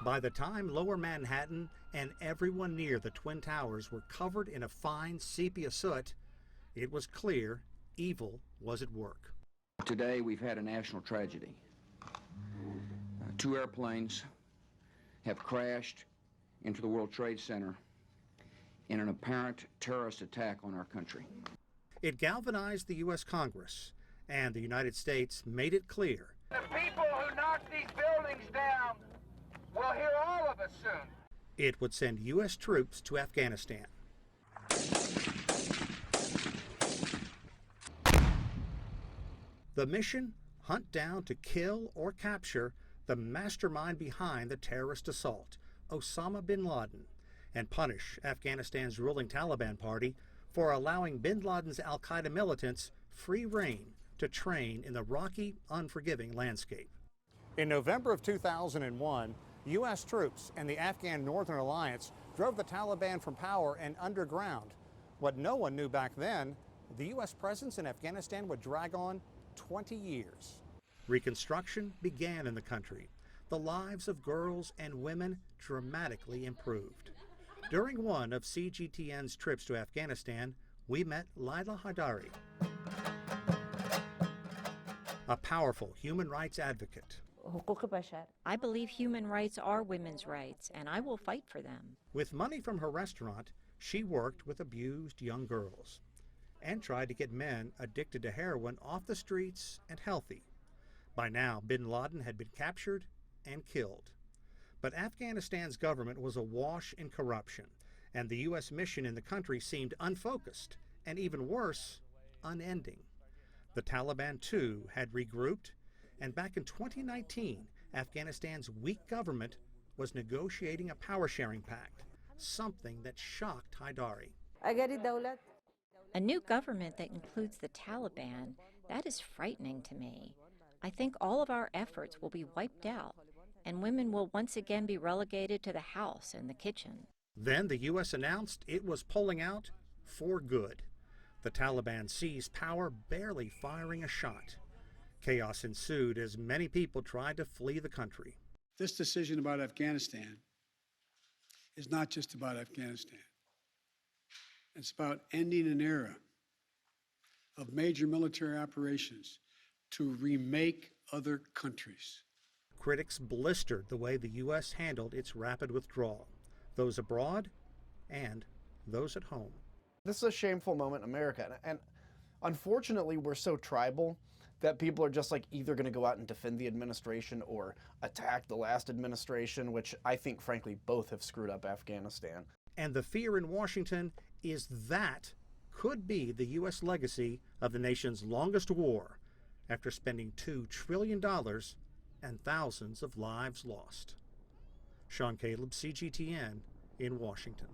By the time Lower Manhattan and everyone near the Twin Towers were covered in a fine sepia soot, it was clear evil was at work. Today we've had a national tragedy. Two airplanes have crashed into the World Trade Center in an apparent terrorist attack on our country. It galvanized the U.S. Congress, and the United States made it clear. The people who knocked these buildings down will hear all of us soon. It would send U.S. troops to Afghanistan. The mission: hunt down to kill or capture the mastermind behind the terrorist assault, Osama bin Laden, and punish Afghanistan's ruling Taliban party for allowing bin Laden's al-Qaeda militants free rein to train in the rocky, unforgiving landscape. In November of 2001, U.S. troops and the Afghan Northern Alliance drove the Taliban from power and underground. What no one knew back then, the U.S. presence in Afghanistan would drag on 20 years. Reconstruction began in the country. The lives of girls and women dramatically improved. During one of CGTN's trips to Afghanistan, we met Laila Haidari, a powerful human rights advocate. I believe human rights are women's rights, and I will fight for them. With money from her restaurant, she worked with abused young girls and tried to get men addicted to heroin off the streets and healthy. By now, bin Laden had been captured and killed. But Afghanistan's government was awash in corruption, and the U.S. mission in the country seemed unfocused and, even worse, unending. The Taliban, too, had regrouped, and back in 2019, Afghanistan's weak government was negotiating a power-sharing pact, something that shocked Haidari. A new government that includes the Taliban, that is frightening to me. I think all of our efforts will be wiped out, and women will once again be relegated to the house and the kitchen. Then the U.S. announced it was pulling out for good. The Taliban seized power, barely firing a shot. Chaos ensued as many people tried to flee the country. This decision about Afghanistan is not just about Afghanistan. It's about ending an era of major military operations to remake other countries. Critics blistered the way the U.S. handled its rapid withdrawal, those abroad and those at home. This is a shameful moment in America, and unfortunately we're so tribal that people are just like either going to go out and defend the administration or attack the last administration, which I think frankly both have screwed up Afghanistan. And the fear in Washington is that could be the U.S. legacy of the nation's longest war after spending $2 trillion and thousands of lives lost. Sean Caleb, CGTN in Washington.